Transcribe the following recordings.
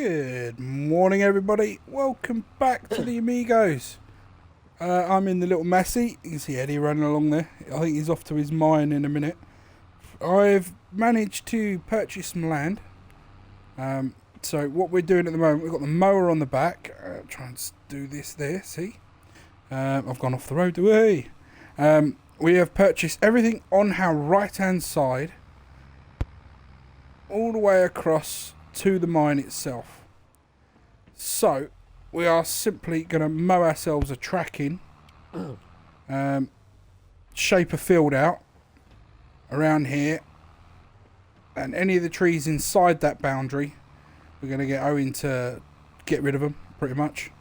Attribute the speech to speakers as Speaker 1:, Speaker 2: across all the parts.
Speaker 1: Good morning, everybody. Welcome back to the Amigos. I'm in the little Massey. You can see Eddie running along there. I think he's off to his mine in a minute. I've managed to purchase some land. So what we're doing at the moment, we've got the mower on the back. Try and do this there, see? I've gone off the road away. We have purchased everything on our right-hand side, all the way across to the mine itself. So we are simply going to mow ourselves a track in, shape a field out around here, and any of the trees inside that boundary we're going to get Owen to get rid of them, pretty much.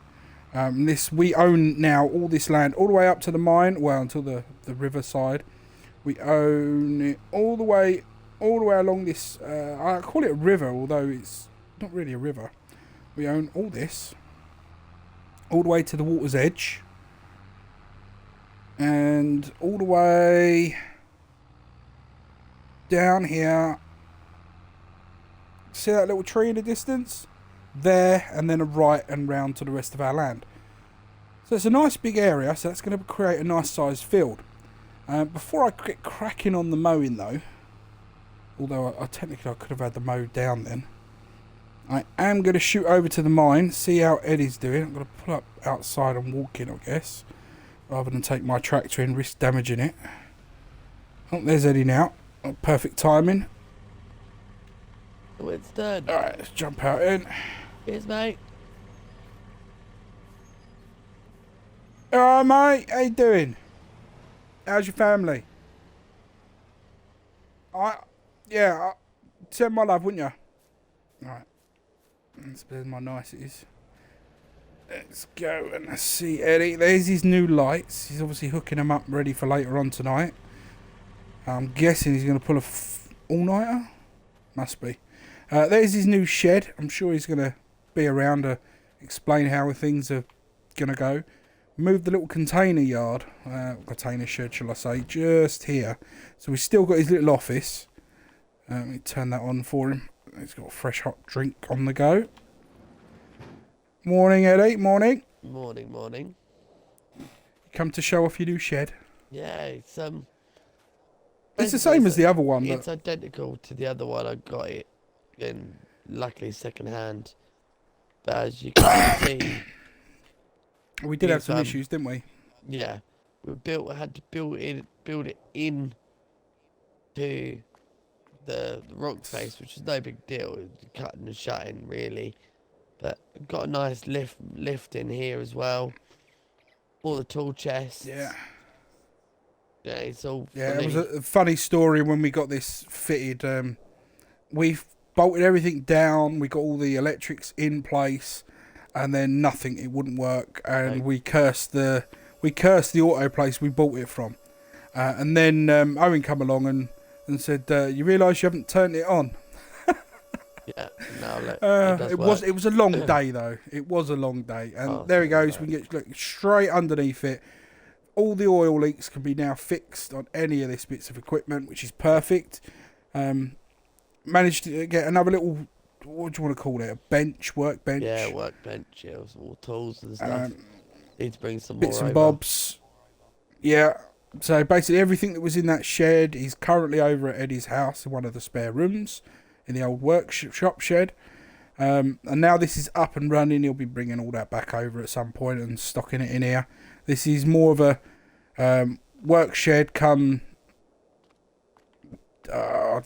Speaker 1: We own now all this land all the way up to the mine, well, until the river side. We own it all the way along this, I call it a river, although it's not really a river. We own all this, all the way to the water's edge, and all the way down here. See that little tree in the distance? There, and then a right and round to the rest of our land. So it's a nice big area, so that's going to create a nice sized field. Before I get cracking on the mowing though, although technically I could have had the mow down then, I am going to shoot over to the mine, see how Eddie's doing. I'm going to pull up outside and walk in, I guess, rather than take my tractor in, risk damaging it. Oh, there's Eddie now. Oh, perfect timing.
Speaker 2: Oh, it's done.
Speaker 1: Alright, let's jump out in.
Speaker 2: Cheers, mate.
Speaker 1: Alright, mate, how you doing? How's your family? Send my love, wouldn't you? Alright. There's my niceties. Let's go and see Eddie. There's his new lights. He's obviously hooking them up ready for later on tonight. I'm guessing he's going to pull a all-nighter? Must be. There's his new shed. I'm sure he's going to be around to explain how things are going to go. Moved the little container yard, container shed, shall I say, just here. So we've still got his little office. Let me turn that on for him. He's got a fresh hot drink on the go. Morning, Eddie. Morning.
Speaker 2: Morning.
Speaker 1: Come to show off your new shed.
Speaker 2: Yeah, it's
Speaker 1: It's the same as the other one.
Speaker 2: It's identical to the other one. I got it in, luckily, second hand. But as you can see,
Speaker 1: we did have some issues, didn't we?
Speaker 2: Yeah, had to build it in to the rock face, which is no big deal. It's cutting and shutting, really. But got a nice lift in here as well. All the tool chests.
Speaker 1: Yeah.
Speaker 2: Yeah, it's all.
Speaker 1: Yeah,
Speaker 2: fully...
Speaker 1: it was a funny story when we got this fitted. We bolted everything down. We got all the electrics in place, and then nothing. It wouldn't work, and we cursed the auto place we bought it from. And then Owen come along and said, "You realise you haven't turned it on."
Speaker 2: Yeah, no,
Speaker 1: it was a long day though. It was a long day, and there he goes. We can get straight underneath it. All the oil leaks can be now fixed on any of this bits of equipment, which is perfect. Managed to get another little, what do you want to call it? A workbench.
Speaker 2: Yeah, workbench. Yeah, with all tools and stuff. Need to bring some
Speaker 1: bits
Speaker 2: more
Speaker 1: and
Speaker 2: over.
Speaker 1: bobs. Yeah. So basically everything that was in that shed is currently over at Eddie's house in one of the spare rooms in the old workshop shed. And now this is up and running. He'll be bringing all that back over at some point and stocking it in here. This is more of a work shed come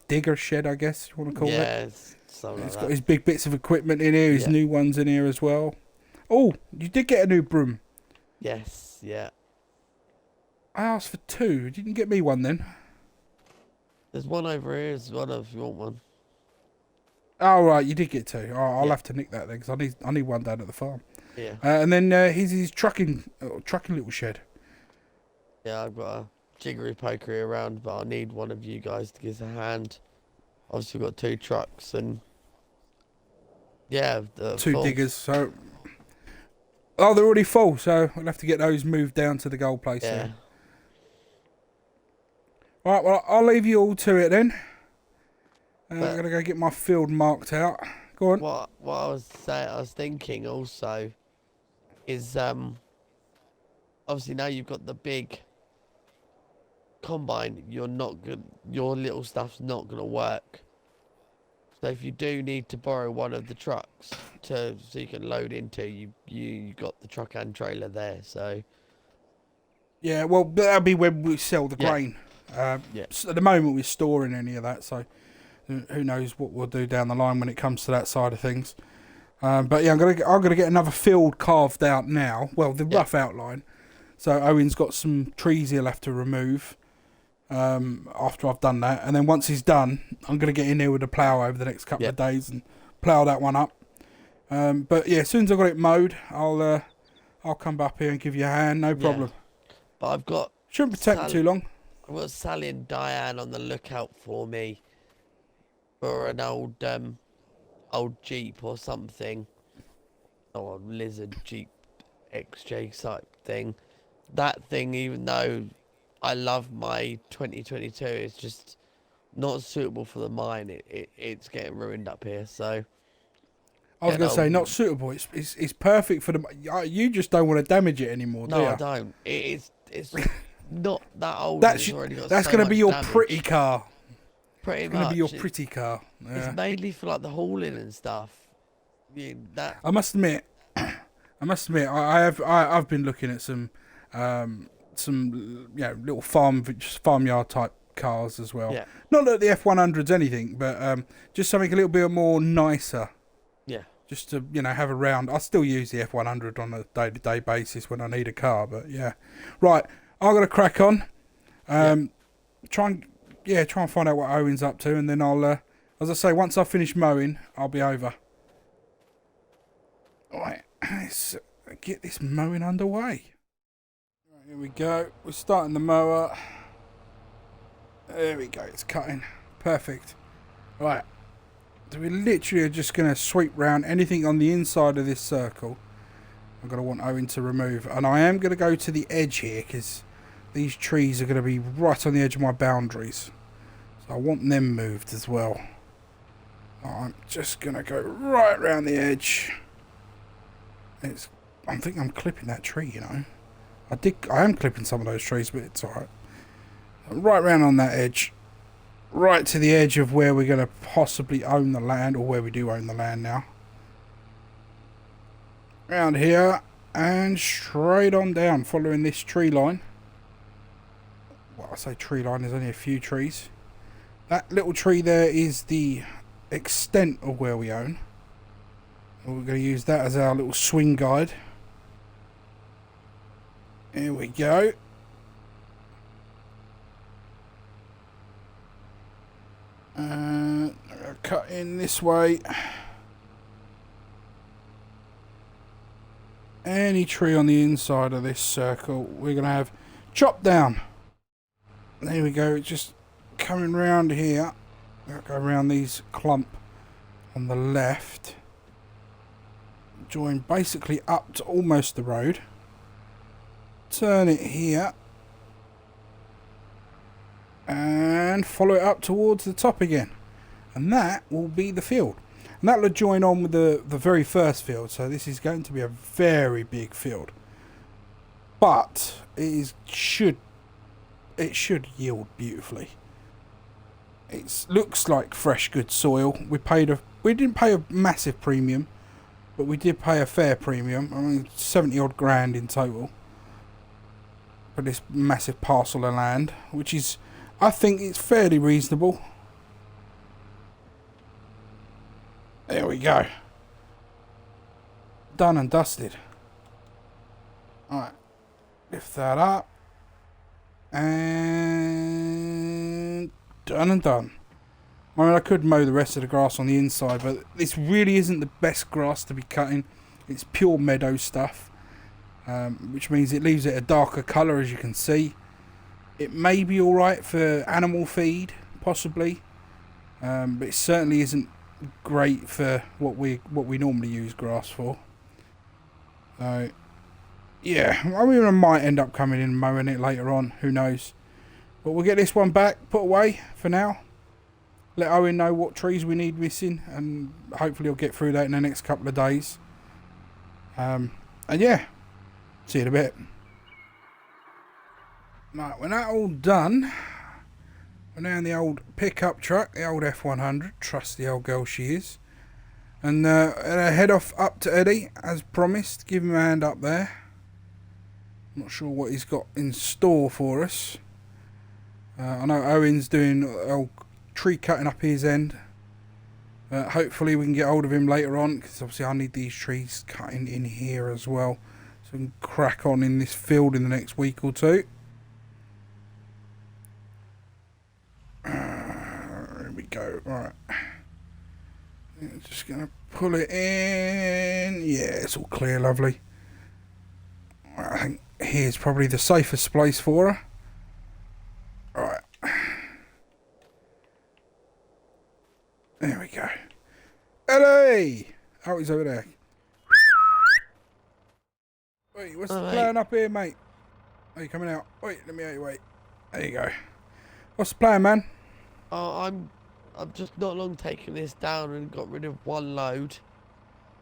Speaker 1: digger shed, I guess you want to call it.
Speaker 2: Yeah,
Speaker 1: it's got his big bits of equipment in here, his new ones in here as well. Oh, you did get a new broom.
Speaker 2: Yes, yeah.
Speaker 1: I asked for 2. You didn't get me one then.
Speaker 2: There's one over here as well if you want one.
Speaker 1: Oh, right, you did get 2. Oh, I'll have to nick that then, because I need one down at the farm.
Speaker 2: Yeah.
Speaker 1: And then here's his trucking little shed.
Speaker 2: Yeah, I've got a jiggery pokery around, but I need one of you guys to give us a hand. Obviously, we've got 2 trucks and... Yeah,
Speaker 1: 2 diggers, so... Oh, they're already full, so we'll have to get those moved down to the gold place.
Speaker 2: Yeah.
Speaker 1: Then. Right, well, I'll leave you all to it then. I'm going to go get my field marked out. Go on.
Speaker 2: what I was saying, I was thinking also is obviously now you've got the big combine, you're not good. Your little stuff's not gonna work. So if you do need to borrow one of the trucks so you can load into, you got the truck and trailer there. So
Speaker 1: Yeah, well, that'll be when we sell the
Speaker 2: yeah,
Speaker 1: grain.
Speaker 2: yeah,
Speaker 1: So at the moment, we're storing any of that, so who knows what we'll do down the line when it comes to that side of things. But yeah, I'm gonna get another field carved out now. Well, the
Speaker 2: yeah,
Speaker 1: rough outline. So Owen's got some trees he'll have to remove after I've done that, and then once he's done, I'm gonna get in there with a plough over the next couple
Speaker 2: yeah,
Speaker 1: of days and plough that one up. But yeah, as soon as I've got it mowed, I'll come up here and give you a hand, no problem.
Speaker 2: But
Speaker 1: Shouldn't take me too long.
Speaker 2: I've got Sally and Diane on the lookout for me for an old Jeep or something, or a Lizard Jeep XJ type thing. That thing, even though I love my 2022, it's just not suitable for the mine. It's getting ruined up here, so.
Speaker 1: I was going to say not suitable. It's perfect for the. You just don't want to damage it anymore, do you?
Speaker 2: No, I don't. It's not that old.
Speaker 1: That's
Speaker 2: that's
Speaker 1: going to be your pretty car.
Speaker 2: Pretty
Speaker 1: It's
Speaker 2: much.
Speaker 1: going to be your pretty car. Yeah.
Speaker 2: It's mainly for like the hauling and stuff.
Speaker 1: I must admit, I've been looking at some little farmyard type cars as well.
Speaker 2: Yeah.
Speaker 1: Not that the F100's anything, but just something a little bit more nicer.
Speaker 2: Yeah.
Speaker 1: Just to have a round. I still use the F100 on a day-to-day basis when I need a car, but yeah. Right, I've got to crack on. Try and find out what Owen's up to, and then I'll, as I say, once I finish mowing, I'll be over. Right, let's get this mowing underway. Right, here we go. We're starting the mower. There we go. It's cutting. Perfect. Right. So we literally are just going to sweep round anything on the inside of this circle. I'm going to want Owen to remove. And I am going to go to the edge here because these trees are going to be right on the edge of my boundaries. So I want them moved as well. I'm just going to go right around the edge. I think I'm clipping that tree, you know. I am clipping some of those trees, but it's alright. Right round on that edge. Right to the edge of where we're going to possibly own the land, or where we do own the land now. Round here, and straight on down, following this tree line. Well, I say tree line, there's only a few trees. That little tree there is the extent of where we own. And we're going to use that as our little swing guide. Here we go. Cut in this way. Any tree on the inside of this circle we're going to have chopped down. There we go, just coming round here. Go around these clump on the left. Join basically up to almost the road. Turn it here. And follow it up towards the top again. And that will be the field. And that will join on with the very first field. So this is going to be a very big field. But it should yield beautifully. It looks like fresh, good soil. We didn't pay a massive premium, but we did pay a fair premium. I mean, 70 odd grand in total for this massive parcel of land, which is, I think it's fairly reasonable. There we go. Done and dusted. Alright. Lift that up. And done and done. I mean, I could mow the rest of the grass on the inside, but this really isn't the best grass to be cutting. It's pure meadow stuff, which means it leaves it a darker colour, as you can see. It may be alright for animal feed, possibly, but it certainly isn't great for what we normally use grass for. So yeah, I mean, I might end up coming in and mowing it later on, who knows. But we'll get this one back, put away for now. let Owen know what trees we need missing, and hopefully he'll get through that in the next couple of days. And yeah, see you in a bit. Right, when that all done, we're now in the old pickup truck, the old F100, trusty old girl she is. And head off up to Eddie, as promised, give him a hand up there. Not sure what he's got in store for us. I know Owen's doing old tree cutting up his end. Hopefully we can get hold of him later on, because obviously I need these trees cutting in here as well, so we can crack on in this field in the next week or two. There we go. Right, just gonna pull it in. Yeah, it's all clear, lovely. I think here's probably the safest place for her. Right. There we go. Ellie! Oh, he's over there. Wait, what's the plan up here, mate? Are you coming out? Wait, let me out your way. There you go. What's the plan, man?
Speaker 2: Oh, I'm just not long taking this down and got rid of one load.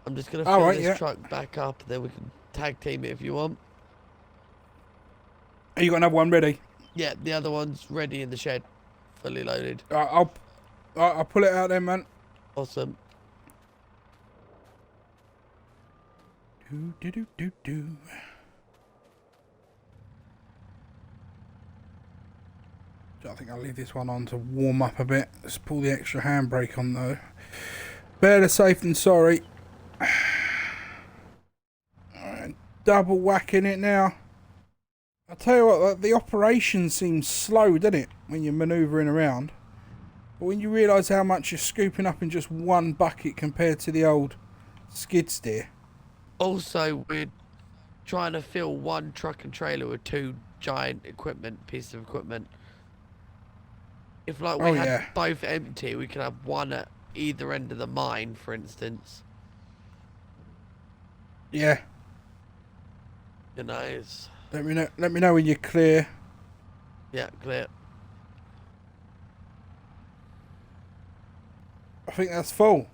Speaker 2: I'm just gonna fill this truck back up, and then we can tag team it if you want.
Speaker 1: Have you got another one ready?
Speaker 2: Yeah, the other one's ready in the shed, fully loaded.
Speaker 1: I'll pull it out then, man.
Speaker 2: Awesome.
Speaker 1: Do. I think I'll leave this one on to warm up a bit. Let's pull the extra handbrake on though. Better safe than sorry. Double whacking it now. I'll tell you what, the operation seems slow, doesn't it, when you're manoeuvring around? But when you realise how much you're scooping up in just one bucket compared to the old skid steer.
Speaker 2: Also, we're trying to fill one truck and trailer with two giant pieces of equipment. If like we had both empty, we could have one at either end of the mine, for instance.
Speaker 1: Yeah.
Speaker 2: You know, it's...
Speaker 1: Let me know when you're clear.
Speaker 2: Yeah, clear.
Speaker 1: I think that's full.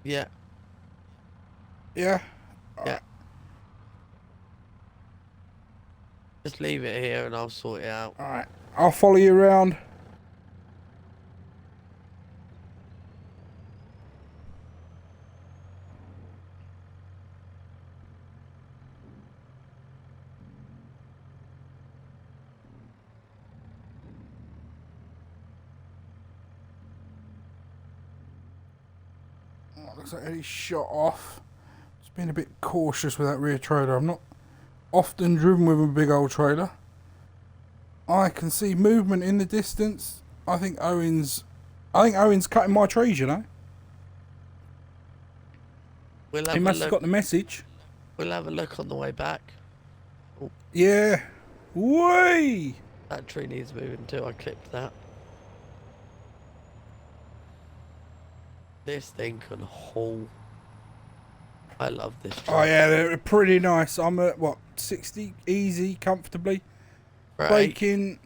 Speaker 2: Yeah.
Speaker 1: Yeah?
Speaker 2: Yeah. Just leave it here and I'll sort it out.
Speaker 1: Alright. I'll follow you around. Looks like Eddie's shot off. Just being a bit cautious with that rear trailer. I'm not often driven with a big old trailer. I can see movement in the distance. I think Owen's cutting my trees, you know. He must have got the message.
Speaker 2: We'll have a look on the way back.
Speaker 1: Oh. Yeah. Whee!
Speaker 2: That tree needs moving too. I clipped that. This thing can haul. I love this truck.
Speaker 1: Oh yeah, they're pretty nice. I'm at what, 60 easy, comfortably.
Speaker 2: Right.
Speaker 1: Braking,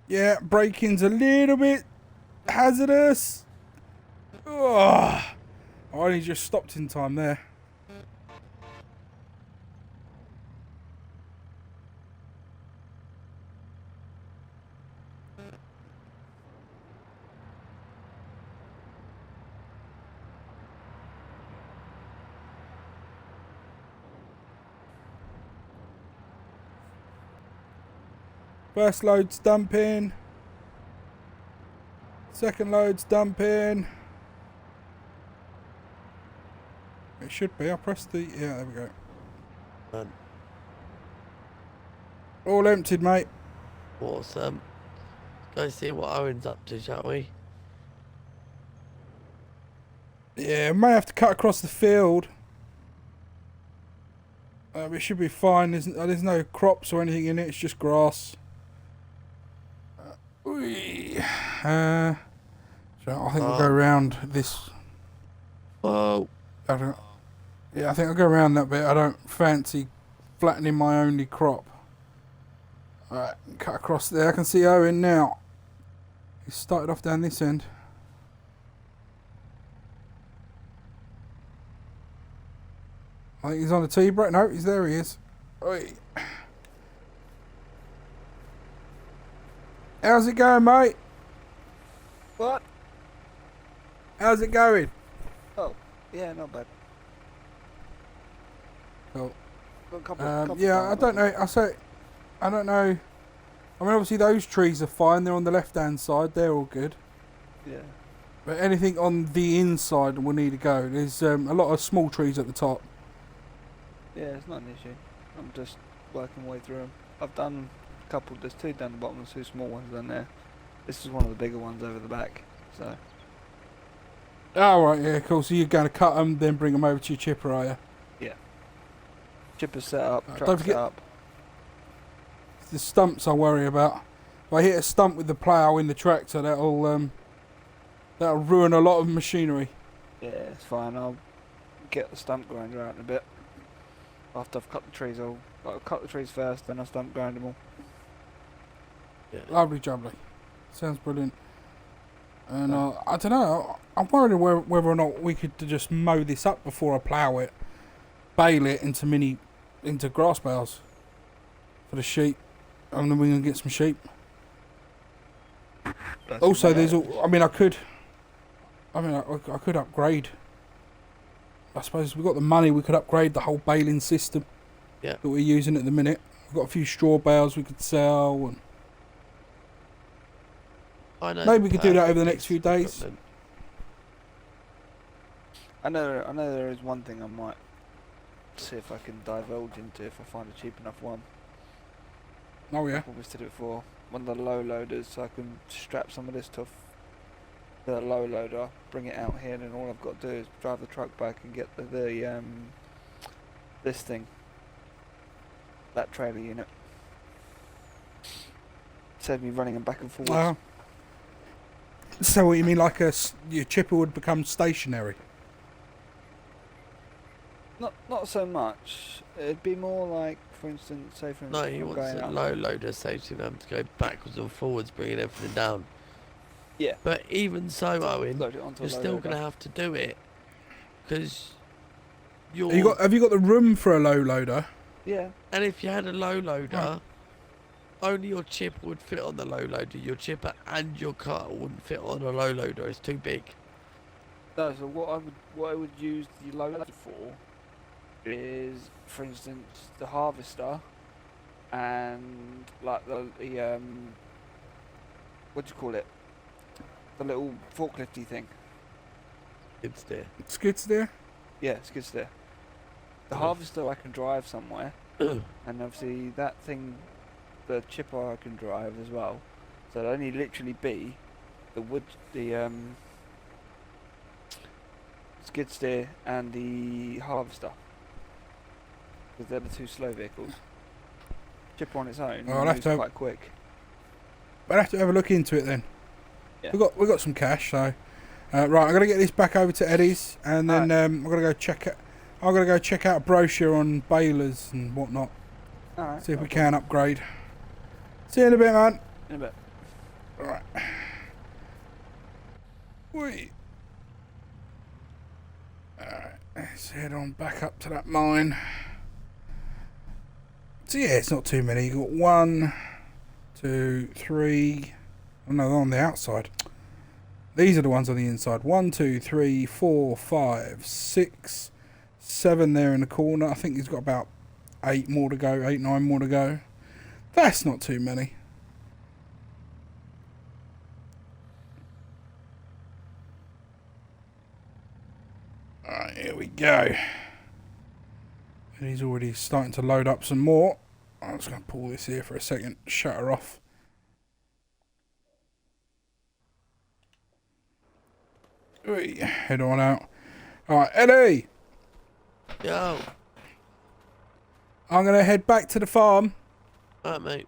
Speaker 1: yeah, braking's a little bit hazardous. Oh, I only just stopped in time there. First load's dumping. Second load's dumping. It should be. I pressed the... Yeah, there we go.
Speaker 2: Done.
Speaker 1: All emptied, mate.
Speaker 2: Awesome. Let's go see what Owen's up to, shall we?
Speaker 1: Yeah, may have to cut across the field. It should be fine. There's no crops or anything in it. It's just grass. So I think I'll go around this.
Speaker 2: Oh.
Speaker 1: Yeah, I think I'll go around that bit. I don't fancy flattening my only crop. Alright, cut across there. I can see Owen now. He started off down this end. I think he's on the tee, Brett. No, he's there. He is. Oi. How's it going, mate?
Speaker 3: What?
Speaker 1: How's it going?
Speaker 3: Oh, yeah, not bad.
Speaker 1: Cool.
Speaker 3: Got a couple
Speaker 1: Yeah, I don't know. I don't know. I mean, obviously those trees are fine. They're on the left-hand side. They're all good.
Speaker 3: Yeah.
Speaker 1: But anything on the inside will need to go. There's a lot of small trees at the top.
Speaker 3: Yeah, it's not an issue. I'm just working my way through them. I've done a couple. There's two down the bottom and two small ones down there. This is one of the bigger ones over the back. So.
Speaker 1: Oh, right, yeah, cool. So you're going to cut them, then bring them over to your chipper, are you?
Speaker 3: Yeah. Chipper set up,
Speaker 1: Don't
Speaker 3: truck
Speaker 1: forget-
Speaker 3: set up.
Speaker 1: It's the stumps I worry about. If I hit a stump with the plough in the tractor, that'll ruin a lot of machinery.
Speaker 3: Yeah, it's fine. I'll get the stump grinder out in a bit. After I've cut the trees, I'll cut the trees first, then I'll stump grind them all.
Speaker 2: Yeah.
Speaker 1: Lovely jubbly. Sounds brilliant. And I don't know. I'm worried whether or not we could just mow this up before I plough it, bale it into grass bales for the sheep, and then we can get some sheep.
Speaker 3: That's
Speaker 1: Also,
Speaker 3: about
Speaker 1: there's.
Speaker 3: it.
Speaker 1: I could upgrade. I suppose if we've got the money, we could upgrade the whole baling system.
Speaker 2: Yeah.
Speaker 1: That we're using at the minute. We've got a few straw bales we could sell, and
Speaker 2: I know
Speaker 1: maybe
Speaker 2: the
Speaker 1: we could do that over the
Speaker 2: perfect
Speaker 1: next few
Speaker 2: piece of
Speaker 1: days.
Speaker 2: equipment.
Speaker 3: I know there is one thing I might see if I can divulge into if I find a cheap enough one.
Speaker 1: Oh yeah.
Speaker 3: I've always did it for one of the low loaders, so I can strap some of this stuff to the low loader, bring it out here, and then all I've got to do is drive the truck back and get the this thing, that trailer unit. Save me running them back and forwards.
Speaker 1: Oh. So what you mean, like your chipper would become stationary?
Speaker 3: Not so much. It'd be more like, for instance, say for
Speaker 2: No,
Speaker 3: instance,
Speaker 2: he
Speaker 3: I'm
Speaker 2: wants
Speaker 3: going
Speaker 2: a
Speaker 3: up.
Speaker 2: low loader so you don't have to go backwards and forwards, bringing everything down.
Speaker 3: Yeah.
Speaker 2: But even so, Owen,
Speaker 3: Load it onto a
Speaker 2: you're
Speaker 3: low
Speaker 2: still
Speaker 3: loader.
Speaker 2: going to have to do it because you're.
Speaker 1: Have you got the room for a low loader?
Speaker 3: Yeah.
Speaker 2: And if you had a low loader, only your chipper would fit on the low loader. Your chipper and your car wouldn't fit on a low loader. It's too big.
Speaker 3: No, so what I would use the low loader for is, for instance, the harvester and like the what do you call it? The little forklifty thing.
Speaker 2: It's there.
Speaker 1: Skid steer?
Speaker 3: Yeah, skid steer. The
Speaker 2: Yeah.
Speaker 3: harvester I can drive somewhere, and obviously that thing, the chipper I can drive as well. So it'll only literally be the skid steer and the harvester. Because they're the two slow vehicles. Chipper on its own
Speaker 1: Oh, I'll have
Speaker 3: moves
Speaker 1: to
Speaker 3: quite quick.
Speaker 1: I'll have to have a look into it then.
Speaker 3: Yeah.
Speaker 1: We got some cash, so right. I'm gonna get this back over to Eddie's, and then I'm gonna go check it. I'm gonna go check out a brochure on balers and whatnot.
Speaker 3: Alright.
Speaker 1: See if we can upgrade. See you in a bit, man.
Speaker 3: In a bit.
Speaker 1: Alright. Wait. Alright, let's head on back up to that mine. So yeah, it's not too many. You got 1, 2, 3. Oh no, they're on the outside. These are the ones on the inside. 1, 2, 3, 4, 5, 6, 7 there in the corner. I think he's got about 8 more to go. 8, 9 more to go. That's not too many. Alright, here we go. And he's already starting to load up some more. I'm just going to pull this here for a second. Shut her off. Oi, head on out. Alright, Eddie!
Speaker 2: Yo,
Speaker 1: I'm going to head back to the farm.
Speaker 2: alright, mate.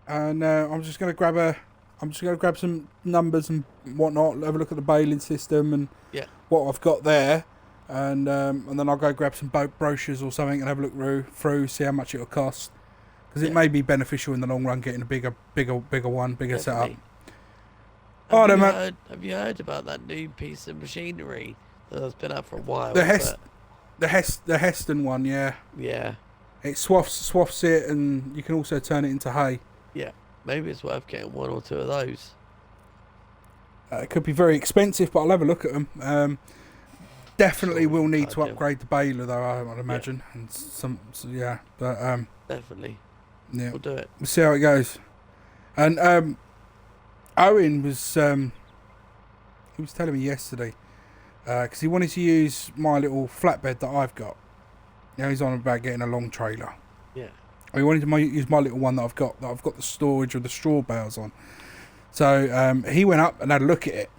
Speaker 1: And I'm just going to grab some numbers and whatnot. Have a look at the baling system and
Speaker 2: Yeah.
Speaker 1: what I've got there. And then I'll go grab some brochures or something and have a look through, see how much it'll cost. Because it
Speaker 2: Yeah.
Speaker 1: may be beneficial in the long run getting a bigger one, bigger setup.
Speaker 2: Definitely.
Speaker 1: Oh, no,
Speaker 2: Have you
Speaker 1: man.
Speaker 2: have you heard about that new piece of machinery that's been out for a while?
Speaker 1: The Hess-
Speaker 2: but
Speaker 1: The Heston one, yeah.
Speaker 2: Yeah.
Speaker 1: It swaths it, and you can also turn it into hay.
Speaker 2: Yeah. Maybe it's worth getting 1 or 2 of those.
Speaker 1: It could be very expensive, but I'll have a look at them. Definitely
Speaker 2: Sure,
Speaker 1: will need to
Speaker 2: goddamn.
Speaker 1: upgrade the baler, though, I'd imagine. And yeah. But,
Speaker 2: Definitely.
Speaker 1: yeah.
Speaker 2: We'll do it.
Speaker 1: We'll see how it goes. And Owen was he was telling me yesterday, because he wanted to use my little flatbed that I've got. You know, he's on about getting a long trailer.
Speaker 2: Yeah.
Speaker 1: He wanted to use my little one that I've got the storage with the straw bales on. So he went up and had a look at it.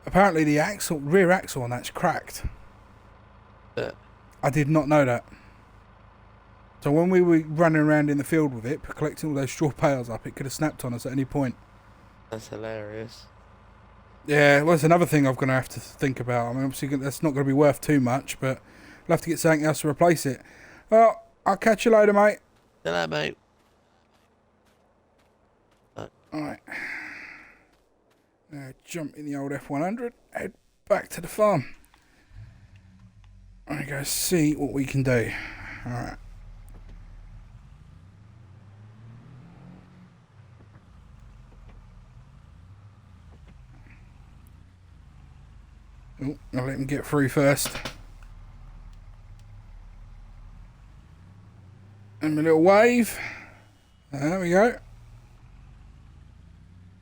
Speaker 1: Apparently the rear axle on that's cracked. I did not know that. So when we were running around in the field with it, collecting all those straw bales up, it could have snapped on us at any point.
Speaker 2: That's hilarious.
Speaker 1: Yeah, well, it's another thing I'm going to have to think about. I mean, obviously that's not going to be worth too much, but I'll have to get something else to replace it. Well, I'll catch you later, mate.
Speaker 2: Hello, mate.
Speaker 1: Alright. Now jump in the old F100, head back to the farm. I'm going to go see what we can do. Alright. Oh, I'll let him get through first. And a little wave. There we go.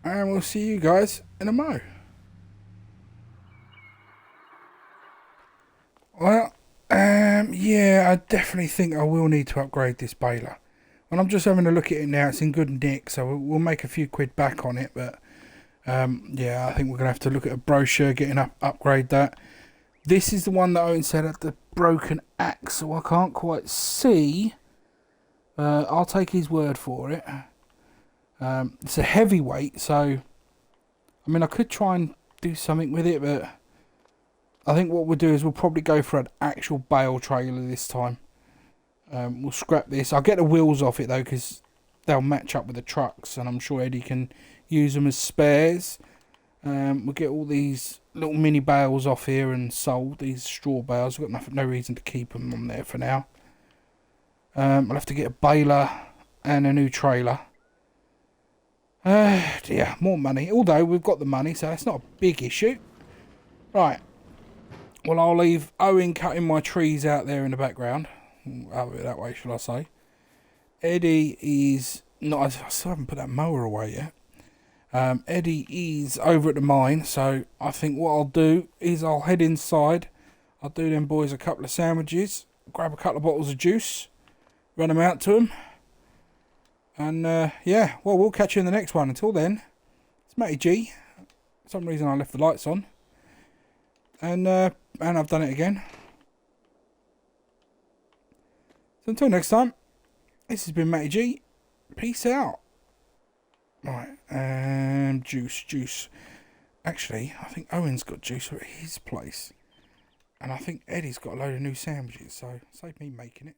Speaker 1: And we'll see you guys in a mo. Well, yeah, I definitely think I will need to upgrade this baler. And I'm just having a look at it now. It's in good nick, so we'll make a few quid back on it. But yeah, I think we're gonna have to look at a brochure, upgrade that. This is the one that Owen said had the broken axle. I can't quite see. I'll take his word for it. It's a heavyweight, so I mean I could try and do something with it, but I think what we'll do is we'll probably go for an actual bale trailer this time. We'll scrap this. I'll get the wheels off it though, because they'll match up with the trucks, and I'm sure Eddie can use them as spares. We'll get all these little mini bales off here and sold, these straw bales. We've got no reason to keep them on there for now. I'll have to get a baler and a new trailer. Yeah, more money. Although we've got the money, so that's not a big issue. Right. Well, I'll leave Owen cutting my trees out there in the background. Out that way, shall I say. Eddie is not... I still haven't put that mower away yet. Eddie is over at the mine, so I think what I'll do is I'll head inside. I'll do them boys a couple of sandwiches, grab a couple of bottles of juice, run them out to them. And yeah, well, we'll catch you in the next one. Until then, it's Matty G. For some reason I left the lights on. And I've done it again. So until next time, this has been Matty G. Peace out. Right, juice. Actually, I think Owen's got juice at his place. And I think Eddie's got a load of new sandwiches, so save me making it.